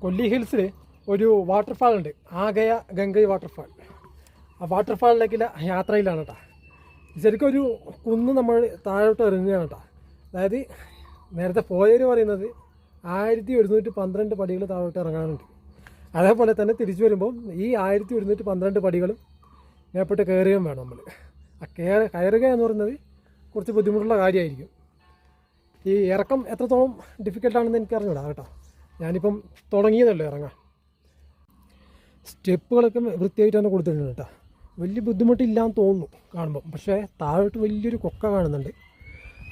കൊല്ലി ഹിൽസിൽ ഒരു വാട്ടർഫാൾ ഉണ്ട്, ആഗയ ഗംഗൈ വാട്ടർഫാൾ. ആ വാട്ടർഫാളിലേക്കുള്ള യാത്രയിലാണ് കേട്ടോ. ശരിക്കും ഒരു കുന്ന് നമ്മൾ താഴോട്ട് ഇറങ്ങുകയാണ് കേട്ടോ. അതായത് നേരത്തെ പോയവർ പറയുന്നത് 1112 പടികൾ താഴോട്ട് ഇറങ്ങാനുണ്ട്. അതേപോലെ തന്നെ തിരിച്ചു വരുമ്പോൾ ഈ 1112 പടികളും മേപ്പോട്ട് കയറുകയും വേണം നമ്മൾ. ആ കയറുക എന്ന് പറയുന്നത് കുറച്ച് ബുദ്ധിമുട്ടുള്ള കാര്യമായിരിക്കും. ഈ ഇറക്കം എത്രത്തോളം ഡിഫിക്കൽട്ടാണെന്ന് എനിക്ക് അറിഞ്ഞൂടാ കേട്ടോ. ഞാനിപ്പം തുടങ്ങിയതല്ലോ ഇറങ്ങാൻ. സ്റ്റെപ്പുകളൊക്കെ വൃത്തിയായിട്ട് തന്നെ കൊടുത്തിട്ടുണ്ട് കേട്ടോ. വലിയ ബുദ്ധിമുട്ടില്ലാന്ന് തോന്നുന്നു കാണുമ്പം. പക്ഷേ താഴോട്ട് വലിയൊരു കൊക്ക കാണുന്നുണ്ട്.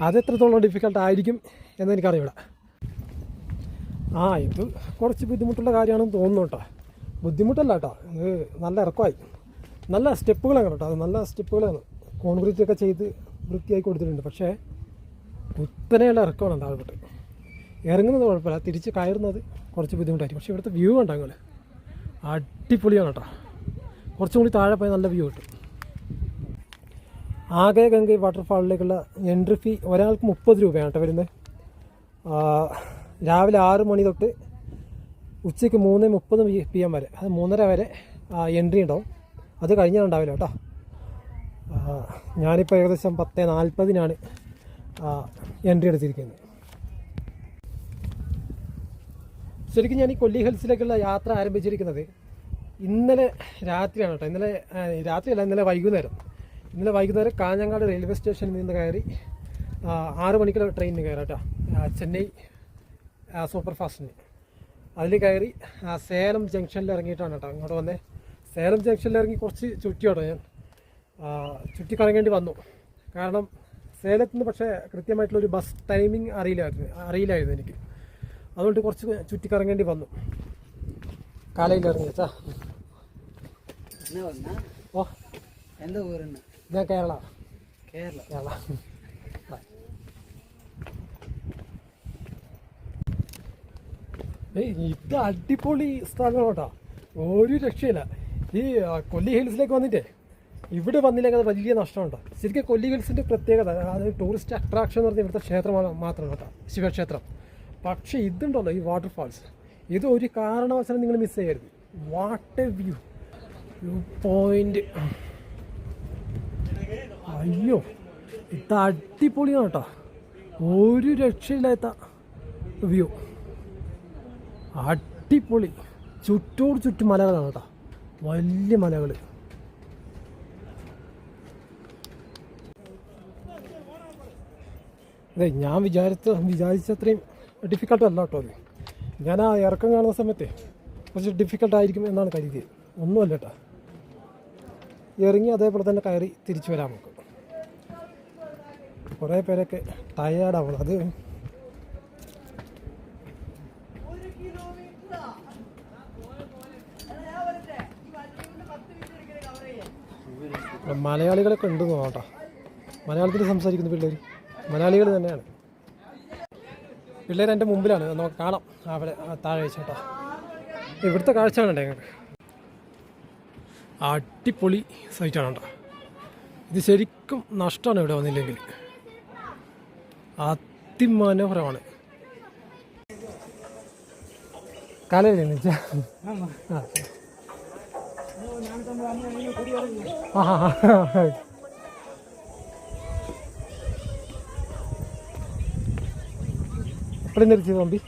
അതെത്രത്തോളം ഡിഫിക്കൽട്ടായിരിക്കും എന്നെനിക്കറിയില്ല. ഇത് കുറച്ച് ബുദ്ധിമുട്ടുള്ള കാര്യമാണെന്ന് തോന്നുന്നു കേട്ടോ. ബുദ്ധിമുട്ടല്ല കേട്ടോ, ഇത് നല്ല ഇറക്കമായി. നല്ല സ്റ്റെപ്പുകളാണ് കേട്ടോ. അത് നല്ല സ്റ്റെപ്പുകളാണ്, കോൺക്രീറ്റൊക്കെ ചെയ്ത് വൃത്തിയായി കൊടുത്തിട്ടുണ്ട്. പക്ഷേ കുത്തനെയുള്ള ഇറക്കമാണ് താഴോട്ട്. ഇറങ്ങുന്നത് കുഴപ്പമില്ല, തിരിച്ച് കയറുന്നത് കുറച്ച് ബുദ്ധിമുട്ടായിരിക്കും. പക്ഷേ ഇവിടുത്തെ വ്യൂ കണ്ടോ നിങ്ങൾ, അടിപൊളിയാണ് കേട്ടോ. കുറച്ചും കൂടി താഴെ പോയാൽ നല്ല വ്യൂ കിട്ടും. ആഗയ ഗംഗൈ വാട്ടർഫാളിലേക്കുള്ള എൻട്രി ഫീ ഒരാൾക്ക് 30 രൂപയാണ് കേട്ടോ വരുന്നത്. രാവിലെ 6 മണി തൊട്ട് ഉച്ചയ്ക്ക് 3:30 PM വരെ, അത് 3:30 വരെ എൻട്രി ഉണ്ടാവും. അത് കഴിഞ്ഞാലുണ്ടാവില്ല കേട്ടോ. ഞാനിപ്പോൾ ഏകദേശം 10:40 എൻട്രി എടുത്തിരിക്കുന്നത്. ശരിക്കും ഞാൻ ഈ കൊല്ലി ഹിൽസിലേക്കുള്ള യാത്ര ആരംഭിച്ചിരിക്കുന്നത് ഇന്നലെ രാത്രിയാണ് കേട്ടോ. ഇന്നലെ വൈകുന്നേരം. ഇന്നലെ വൈകുന്നേരം കാഞ്ഞങ്ങാട് റെയിൽവേ സ്റ്റേഷനിൽ നിന്ന് കയറി 6 മണിക്കുള്ള ട്രെയിനിന് കയറാം കേട്ടോ. ചെന്നൈ സൂപ്പർ ഫാസ്റ്റിന് അതിൽ കയറി സേലം ജംഗ്ഷനിൽ ഇറങ്ങിയിട്ടാണ് കേട്ടോ ഇങ്ങോട്ട് വന്നേ. സേലം ജംഗ്ഷനിൽ ഇറങ്ങി കുറച്ച് ചുറ്റിയോട്ടോ ഞാൻ ചുറ്റിക്കറങ്ങേണ്ടി വന്നു. കാരണം സേലത്ത് നിന്ന് പക്ഷേ കൃത്യമായിട്ടുള്ളൊരു ബസ് ടൈമിംഗ് അറിയില്ലായിരുന്നു എനിക്ക്. അതുകൊണ്ട് കുറച്ച് ചുറ്റിക്കറങ്ങേണ്ടി വന്നു. കാലയിൽ ഇറങ്ങി വെച്ചാ. ഓ എന്താ ഊരുന്ന? ഞാൻ കേരള. ഇത് അടിപൊളി സ്ഥലമാണ് കേട്ടോ, ഒരു രക്ഷയില്ല. ഈ കൊല്ലി ഹിൽസിലേക്ക് വന്നിട്ടേ ഇവിടെ വന്നില്ലെങ്കിൽ അത് വലിയ നഷ്ടമുണ്ടോ. ശരിക്കും കൊല്ലി ഹിൽസിൻ്റെ പ്രത്യേകത, അത് ടൂറിസ്റ്റ് അട്രാക്ഷൻ എന്ന് പറഞ്ഞാൽ ഇവിടുത്തെ ക്ഷേത്രം മാത്രമാണ് കേട്ടോ, ശിവക്ഷേത്രം. പക്ഷേ ഇതുണ്ടല്ലോ ഈ വാട്ടർഫാൾസ്, ഇത് ഒരു കാരണവശാലും നിങ്ങൾ മിസ് ചെയ്യരുത്. What A view point. അയ്യോ ഇത് അടിപൊളിയാണ് കേട്ടോ, ഒരു രക്ഷയില്ലാത്ത വ്യൂ. അടിപൊളി. ചുറ്റോട് ചുറ്റും മലകളാണ് കേട്ടോ, വലിയ മലകൾ. അതെ, ഞാൻ വിചാരിച്ചത്രയും ഡിഫിക്കൽട്ടല്ല കേട്ടോ അത്. ഞാൻ ആ ഇറക്കം കാണുന്ന സമയത്ത് കുറച്ച് ഡിഫിക്കൽട്ടായിരിക്കും എന്നാണ് കരുതിയത്. ഒന്നുമല്ല കേട്ടോ, ഇറങ്ങി അതേപോലെ തന്നെ കയറി തിരിച്ചു വരാൻ നോക്കും. കുറേ പേരൊക്കെ ടയേർഡാവണം. അത് മലയാളികളൊക്കെ ഉണ്ടെന്ന് തോന്നാം കേട്ടോ. മലയാളത്തിൽ സംസാരിക്കുന്ന പിള്ളേർ മലയാളികൾ തന്നെയാണ്. പിള്ളേർ എൻ്റെ മുമ്പിലാണ്, നമുക്ക് കാണാം അവിടെ താഴെ വെച്ചേട്ടാ. ഇവിടുത്തെ കാഴ്ച കാണണ്ടേ ഞങ്ങൾക്ക്. അടിപൊളി സൈറ്റാണ് കേട്ടോ. ഇത് ശരിക്കും നഷ്ടമാണ് ഇവിടെ വന്നില്ലെങ്കിൽ. അതിമനോഹരമാണ്. കാലല്ലേ വെച്ചാ எப்படி இருந்துச்சு தம்பி?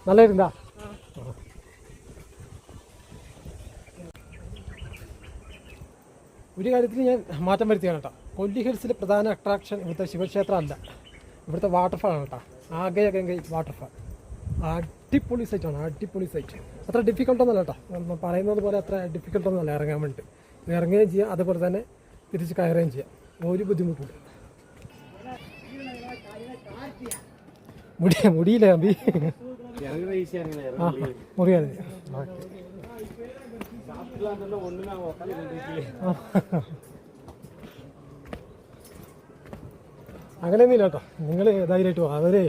நல்லா இருந்தா? ഒരു കാര്യത്തിൽ ഞാൻ മാറ്റം വരുത്തിയാണ് കേട്ടോ. കൊല്ലി ഹിൽസിലെ പ്രധാന അട്രാക്ഷൻ ഇവിടുത്തെ ശിവക്ഷേത്രം അല്ല, ഇവിടുത്തെ വാട്ടർഫാളാണ് കേട്ടോ. ആഗയ ഗംഗൈ വാട്ടർഫാൾ അടിപൊളി സൈറ്റാണ്, അടിപൊളി സൈറ്റ്. അത്ര ഡിഫിക്കൽട്ടൊന്നുമല്ല കേട്ടോ, പറയുന്നത് പോലെ അത്ര ഡിഫിക്കൽട്ടൊന്നുമല്ല ഇറങ്ങാൻ വേണ്ടിയിട്ട്. ഇറങ്ങുകയും ചെയ്യാം, അതുപോലെ തന്നെ തിരിച്ച് കയറുകയും ചെയ്യാം. ഒരു ബുദ്ധിമുട്ടുണ്ട്. മുടിയില്ലേ അമ്പി? മുറിയാതെ അങ്ങനെയൊന്നുമില്ല കേട്ടോ. നിങ്ങൾ ധൈര്യമായിട്ട് പോകും. അവര്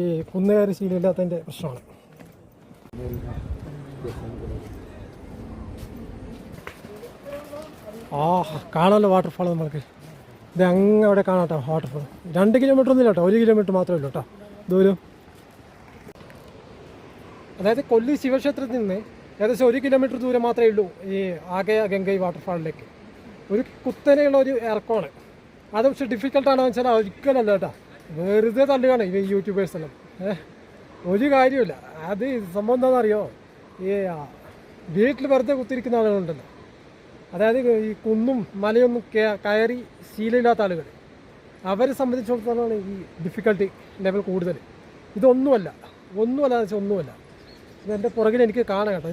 ഈ കുന്നുകയറി ശീലമില്ലാത്തതിൻ്റെ പ്രശ്നമാണ്. കാണാമല്ലോ വാട്ടർഫാൾ നമ്മൾക്ക്. ഇത് അങ്ങ് അവിടെ കാണാം കേട്ടോ വാട്ടർഫാൾ. 2 കിലോമീറ്റർ ഒന്നുമില്ല കേട്ടോ, 1 കിലോമീറ്റർ മാത്രമേ ഉള്ളൂ കേട്ടോ ദൂരം. അതായത് കൊല്ലി ശിവക്ഷേത്രത്തിൽ നിന്ന് ഏകദേശം 1 കിലോമീറ്റർ ദൂരം മാത്രമേ ഉള്ളൂ ഈ ആകെ ഗംഗൈ വാട്ടർഫാളിലേക്ക്. ഒരു കുത്തനെയുള്ള ഒരു ഇറക്കമാണ്. അത് പക്ഷേ ഡിഫിക്കൽട്ടാണോ എന്ന് വെച്ചാൽ ഒരിക്കലല്ല കേട്ടോ, വെറുതെ തള്ളുകയാണ് ഈ യൂട്യൂബേഴ്സെല്ലാം. ഒരു കാര്യമില്ല. അത് സംഭവം എന്താണെന്നറിയോ, ഈ വീട്ടിൽ വെറുതെ കുത്തിരിക്കുന്ന ആളുകളുണ്ടല്ലോ, അതായത് ഈ കുന്നും മലയൊന്നും കയറി ശീലമില്ലാത്ത ആളുകൾ, അവരെ സംബന്ധിച്ചിടത്തോളമാണ് ഈ ഡിഫിക്കൽട്ടി ലെവൽ കൂടുതൽ. ഇതൊന്നുമല്ല എന്ന് വെച്ചാൽ ഒന്നുമല്ല. ഇതെൻ്റെ പുറകിൽ എനിക്ക് കാണാം കേട്ടോ.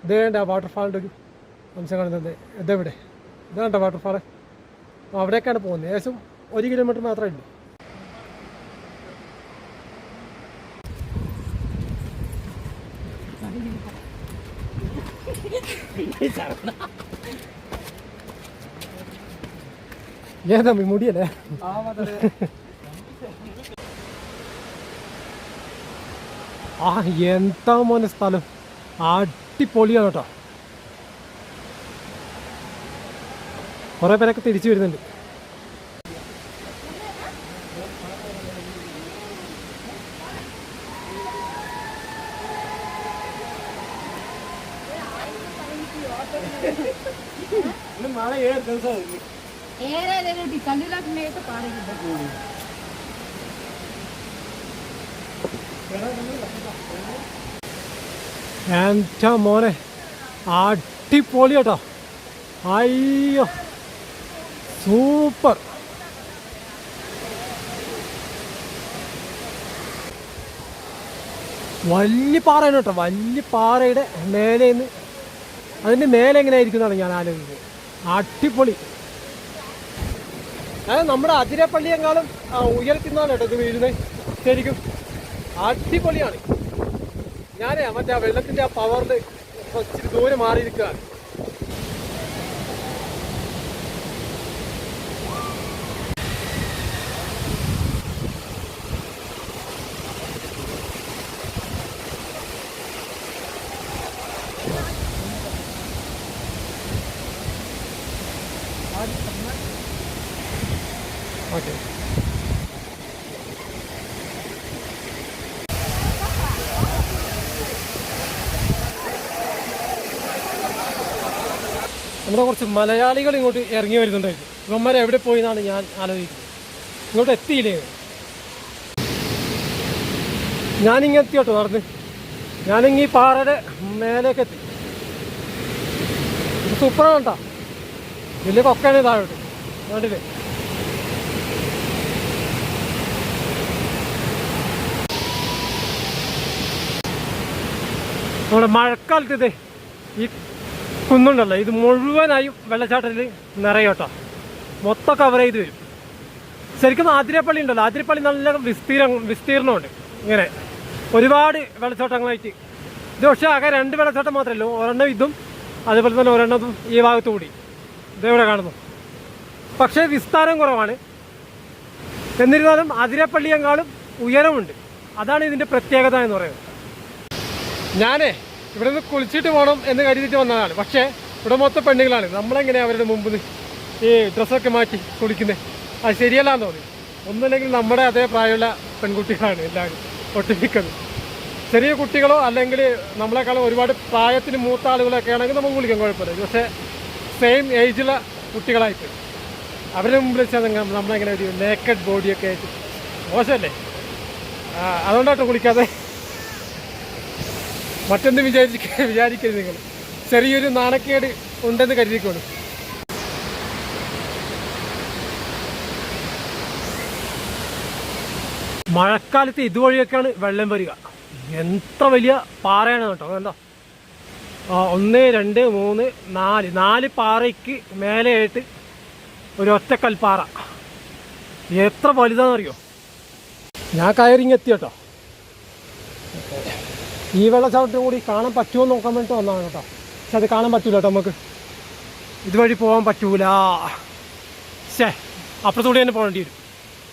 ഇതേണ്ട വാട്ടർഫാളിൻ്റെ ഒരു അംശം കാണുന്നത്. ഇതെവിടെ? ഇതാണ്ട വാട്ടർഫാള്. അവിടേക്കാണ് പോകുന്നത്. ഏകദേശം 1 കിലോമീറ്റർ മാത്രമേ ഉള്ളൂ. ഏതാ മുടിയല്ലേ? എന്താ മോനെ സ്ഥലം, അടിപൊളിയാണ് കേട്ടോ. കുറെ പേരൊക്കെ തിരിച്ചു വരുന്നുണ്ട്. എന്താ മോനെ അടിപൊളി കേട്ടോ. അയ്യോ സൂപ്പർ. വലിയ പാറയാണ് കേട്ടോ. വലിയ പാറയുടെ മേലേന്ന്, അതിൻ്റെ മേലെ എങ്ങനെയായിരിക്കും എന്നാണ് ഞാൻ ആലോചിക്കുന്നത്. അടിപൊളി. അതായത് നമ്മുടെ അതിരപ്പള്ളിയെക്കാളും ഉയരത്തിന്നാണ് കേട്ടോ ഇത് വീഴുന്നത്. ശരിക്കും അടിപൊളിയാണ്. ഞാൻ മറ്റേ ആ വെള്ളത്തിൻ്റെ ആ പവറിൽ കുറച്ച് ദൂരം മാറിയിരിക്കുകയാണ്. ഓക്കെ, നമ്മുടെ കുറച്ച് മലയാളികൾ ഇങ്ങോട്ട് ഇറങ്ങി വരുന്നുണ്ടായിരുന്നു. ഇവന്മാരെ എവിടെ പോയി എന്നാണ് ഞാൻ ആലോചിക്കുന്നത്. ഇങ്ങോട്ട് എത്തിയില്ലേ? ഞാനിങ്ങനെ എത്തി കേട്ടോ നടന്ന്. ഞാനിങ്ങീ പാറയുടെ മേലേക്ക് എത്തി. ഇത് സൂപ്പറാണ് കേട്ടോ. വലിയ കൊക്കാണ് താഴോട്ട് കണ്ടില്ലേ. നമ്മുടെ മഴക്കാലത്ത് ഇതേ ഈ കുന്നുണ്ടല്ലോ, ഇത് മുഴുവനായും വെള്ളച്ചാട്ടത്തിൽ നിറയും കേട്ടോ. മൊത്തം കവർ ചെയ്ത് വരും. ശരിക്കും ആതിരപ്പള്ളി ഉണ്ടല്ലോ, ആതിരപ്പള്ളി നല്ല വിസ്തീർണമുണ്ട്. ഇങ്ങനെ ഒരുപാട് വെള്ളച്ചാട്ടങ്ങളായിട്ട്. ഇത് പക്ഷേ ആകെ 2 വെള്ളച്ചാട്ടം മാത്രമല്ലോ, ഒരെണ്ണം ഇതും അതുപോലെ തന്നെ ഒരെണ്ണതും ഈ ഭാഗത്തു കൂടി ഇതെവിടെ കാണുന്നു. പക്ഷേ വിസ്താരം കുറവാണ്. എന്നിരുന്നാലും ആതിരപ്പള്ളിയെക്കാളും ഉയരമുണ്ട്. അതാണ് ഇതിൻ്റെ പ്രത്യേകത എന്ന് പറയുന്നത്. ഞാനേ ഇവിടെ നിന്ന് കുളിച്ചിട്ട് പോകണം എന്ന് കരുതിയിട്ട് വന്നതാണ്. പക്ഷേ ഇവിടെ മൊത്തം പെണ്ണുങ്ങളാണ്. നമ്മളെങ്ങനെയാണ് അവരുടെ മുമ്പിൽ ഈ ഡ്രസ്സൊക്കെ മാറ്റി കുളിക്കുന്നത്? അത് ശരിയല്ലാന്ന് തോന്നി. ഒന്നുമില്ലെങ്കിൽ നമ്മുടെ അതേ പ്രായമുള്ള പെൺകുട്ടികളാണ് എല്ലാവരും ഒട്ടിപ്പിക്കുന്നത്. ചെറിയ കുട്ടികളോ അല്ലെങ്കിൽ നമ്മളെക്കാളും ഒരുപാട് പ്രായത്തിന് മൂത്ത ആളുകളൊക്കെ ആണെങ്കിൽ നമുക്ക് കുളിക്കാൻ കുഴപ്പമില്ല. പക്ഷേ സെയിം ഏജുള്ള കുട്ടികളായിട്ട് അവരുടെ മുമ്പിൽ വെച്ചാൽ നമ്മളെങ്ങനെ ഒരു നേക്കഡ് ബോഡിയൊക്കെ ആയിട്ട് മോശമല്ലേ? അതുകൊണ്ടാട്ടോ കുളിക്കാതെ. മറ്റൊന്നും വിചാരിക്കരുത് നിങ്ങൾ. ചെറിയൊരു നാണക്കേട് ഉണ്ടെന്ന് കരുതിക്കോളൂ. മഴക്കാലത്ത് ഇതുവഴിയൊക്കെയാണ് വെള്ളം വരിക. എത്ര വലിയ പാറയാണ് കേട്ടോ. കണ്ടോ, 1 2 3 4 പാറയ്ക്ക് മേലെയായിട്ട് ഒരു ഒറ്റക്കൽപ്പാറ. എത്ര വലുതാണെന്നറിയോ? ഞാൻ കയറിങ്ങെത്തി കേട്ടോ. ഈ വെള്ളച്ചാട്ടം കൂടി കാണാൻ പറ്റുമോ നോക്കാൻ വേണ്ടിയിട്ട് വന്നതാണ് കേട്ടോ. പക്ഷെ അത് കാണാൻ പറ്റൂല കേട്ടോ. നമുക്ക് ഇതുവഴി പോകാൻ പറ്റൂല. അപ്പുറത്തുകൂടി തന്നെ പോകേണ്ടി വരും.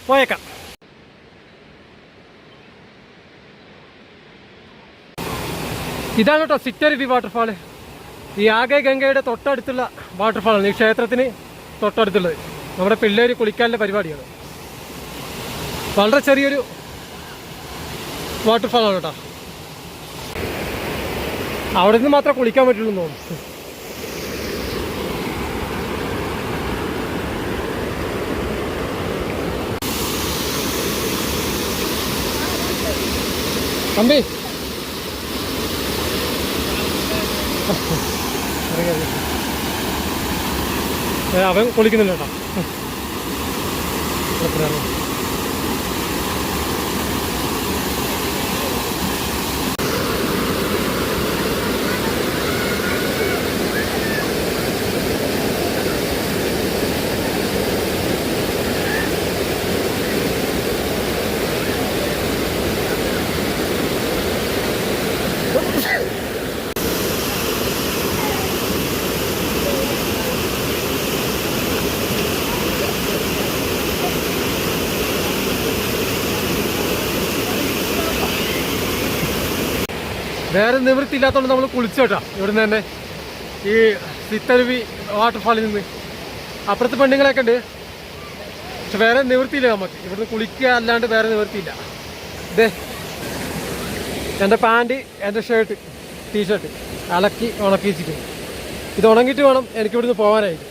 പോയേക്കാം. ഇതാണ് കേട്ടോ സിറ്റരുവി വാട്ടർഫാള്. ഈ ആകെ ഗംഗയുടെ തൊട്ടടുത്തുള്ള വാട്ടർഫാളാണ്. ഈ ക്ഷേത്രത്തിന് തൊട്ടടുത്തുള്ളത്. നമ്മുടെ പിള്ളേർ കുളിക്കാനുള്ള പരിപാടിയാണ്. വളരെ ചെറിയൊരു വാട്ടർഫാളാണ് കേട്ടോ. അവിടെ നിന്ന് മാത്രമേ കുളിക്കാൻ പറ്റുള്ളൂ എന്ന് തോന്നുന്നു. തമ്പി അവൻ കുളിക്കുന്നില്ല കേട്ടോ. വേറെ നിവൃത്തിയില്ലാത്തതുകൊണ്ട് നമ്മൾ കുളിച്ചോട്ടാ ഇവിടുന്ന് തന്നെ ഈ സിത്തരുവി വാട്ടർഫാളിൽ നിന്ന്. അപ്പുറത്ത് പെണ്ണുങ്ങളൊക്കെ ഉണ്ട്, പക്ഷെ വേറെ നിവൃത്തിയില്ല നമുക്ക് ഇവിടുന്ന് കുളിക്കുക അല്ലാണ്ട് വേറെ നിവൃത്തിയില്ല. ഇതേ എൻ്റെ പാൻറ്, എൻ്റെ ഷർട്ട്, ടീഷർട്ട് അലക്കി ഉണക്കി വെച്ചിരിക്കുന്നു. ഇത് ഉണങ്ങിയിട്ട് വേണം എനിക്കിവിടുന്ന് പോകാനായിട്ട്.